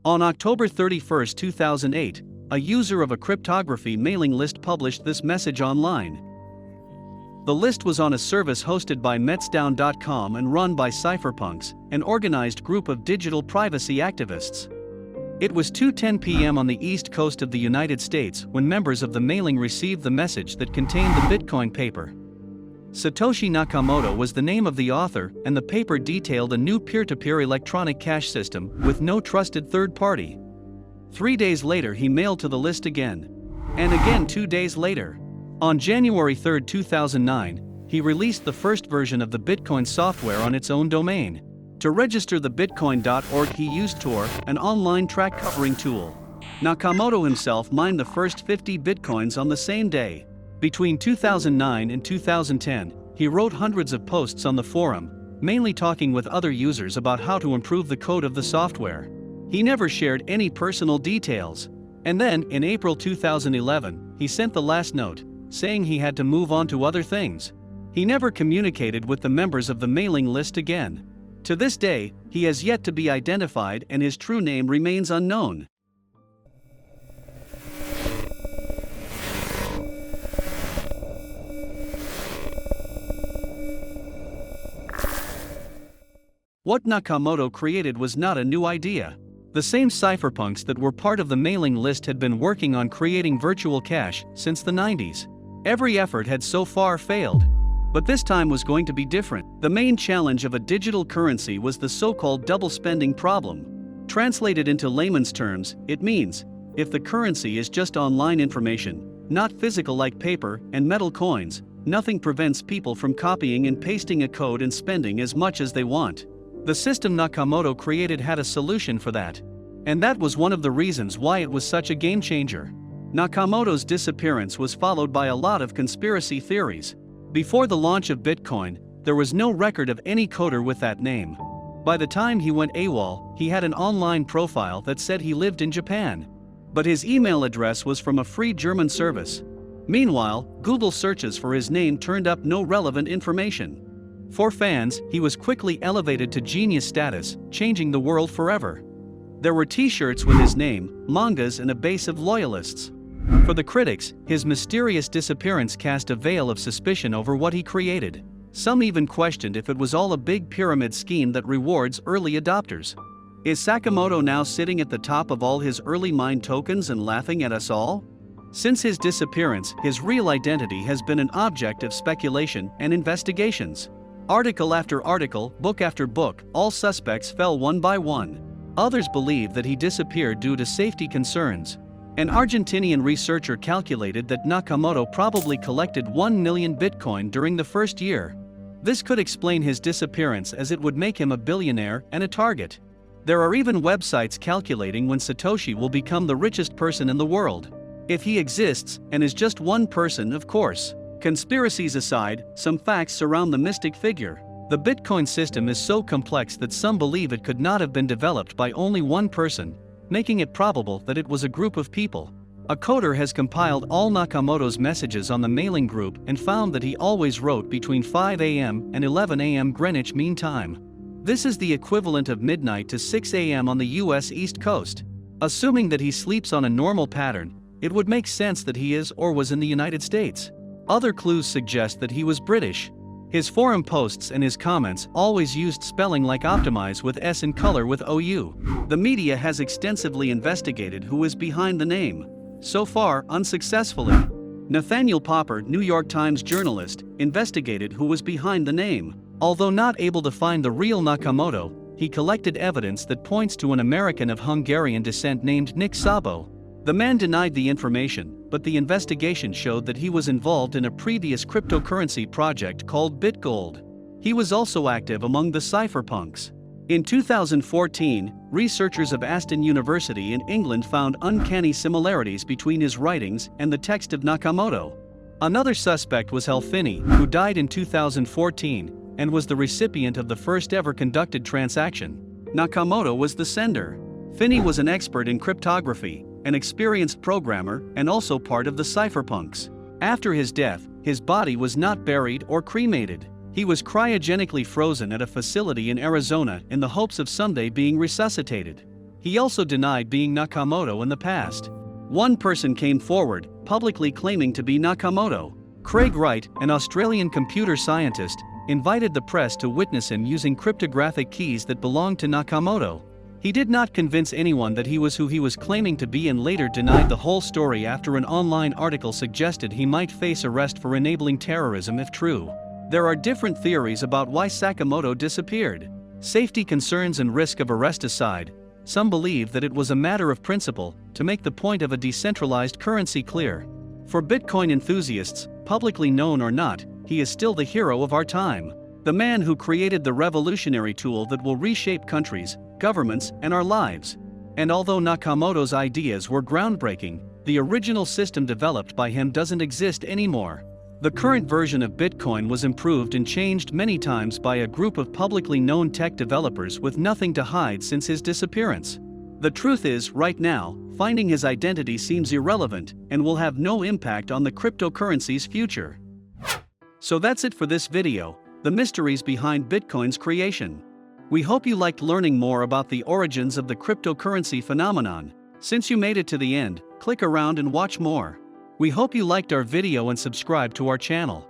On October 31, 2008, a user of a cryptography mailing list published this message online. The list was on a service hosted by Metsdown.com and run by Cypherpunks, an organized group of digital privacy activists. It was 2:10 p.m. on the east coast of the United States when members of the mailing received the message that contained the Bitcoin paper. Satoshi Nakamoto was the name of the author, and the paper detailed a new peer-to-peer electronic cash system with no trusted third party. 3 days later he mailed to the list again. And again 2 days later. On January 3, 2009, he released the first version of the Bitcoin software on its own domain. To register the Bitcoin.org he used Tor, an online track covering tool. Nakamoto himself mined the first 50 Bitcoins on the same day. Between 2009 and 2010, he wrote hundreds of posts on the forum, mainly talking with other users about how to improve the code of the software. He never shared any personal details. And then, in April 2011, he sent the last note, saying he had to move on to other things. He never communicated with the members of the mailing list again. To this day, he has yet to be identified and his true name remains unknown. What Nakamoto created was not a new idea. The same cypherpunks that were part of the mailing list had been working on creating virtual cash since the 90s. Every effort had so far failed. But this time was going to be different. The main challenge of a digital currency was the so-called double spending problem. Translated into layman's terms, it means, if the currency is just online information, not physical like paper and metal coins, nothing prevents people from copying and pasting a code and spending as much as they want. The system Nakamoto created had a solution for that. And that was one of the reasons why it was such a game changer. Nakamoto's disappearance was followed by a lot of conspiracy theories. Before the launch of Bitcoin, there was no record of any coder with that name. By the time he went AWOL, he had an online profile that said he lived in Japan. But his email address was from a free German service. Meanwhile, Google searches for his name turned up no relevant information. For fans, he was quickly elevated to genius status, changing the world forever. There were t-shirts with his name, mangas and a base of loyalists. For the critics, his mysterious disappearance cast a veil of suspicion over what he created. Some even questioned if it was all a big pyramid scheme that rewards early adopters. Is Sakamoto now sitting at the top of all his early mined tokens and laughing at us all? Since his disappearance, his real identity has been an object of speculation and investigations. Article after article, book after book, all suspects fell one by one. Others believe that he disappeared due to safety concerns. An Argentinian researcher calculated that Nakamoto probably collected 1 million Bitcoin during the first year. This could explain his disappearance, as it would make him a billionaire and a target. There are even websites calculating when Satoshi will become the richest person in the world. If he exists, and is just one person, of course. Conspiracies aside, some facts surround the mystic figure. The Bitcoin system is so complex that some believe it could not have been developed by only one person, making it probable that it was a group of people. A coder has compiled all Nakamoto's messages on the mailing group and found that he always wrote between 5 a.m. and 11 a.m. Greenwich Mean Time. This is the equivalent of midnight to 6 a.m. on the US East Coast. Assuming that he sleeps on a normal pattern, it would make sense that he is or was in the United States. Other clues suggest that he was British. His forum posts and his comments always used spelling like optimize with S and color with OU. The media has extensively investigated who is behind the name. So far, unsuccessfully. Nathaniel Popper, New York Times journalist, investigated who was behind the name. Although not able to find the real Nakamoto, he collected evidence that points to an American of Hungarian descent named Nick Szabo. The man denied the information, but the investigation showed that he was involved in a previous cryptocurrency project called BitGold. He was also active among the cypherpunks. In 2014, researchers of Aston University in England found uncanny similarities between his writings and the text of Nakamoto. Another suspect was Hal Finney, who died in 2014 and was the recipient of the first ever conducted transaction. Nakamoto was the sender. Finney was an expert in cryptography, an experienced programmer, and also part of the cypherpunks. After his death, his body was not buried or cremated. He was cryogenically frozen at a facility in Arizona in the hopes of someday being resuscitated. He also denied being Nakamoto in the past. One person came forward, publicly claiming to be Nakamoto. Craig Wright, an Australian computer scientist, invited the press to witness him using cryptographic keys that belonged to Nakamoto. He did not convince anyone that he was who he was claiming to be and later denied the whole story after an online article suggested he might face arrest for enabling terrorism if true. There are different theories about why Sakamoto disappeared. Safety concerns and risk of arrest aside, some believe that it was a matter of principle to make the point of a decentralized currency clear. For Bitcoin enthusiasts, publicly known or not, he is still the hero of our time. The man who created the revolutionary tool that will reshape countries, governments, and our lives. And although Nakamoto's ideas were groundbreaking, the original system developed by him doesn't exist anymore. The current version of Bitcoin was improved and changed many times by a group of publicly known tech developers with nothing to hide since his disappearance. The truth is, right now, finding his identity seems irrelevant and will have no impact on the cryptocurrency's future. So that's it for this video, the mysteries behind Bitcoin's creation. We hope you liked learning more about the origins of the cryptocurrency phenomenon. Since you made it to the end, click around and watch more. We hope you liked our video and subscribe to our channel.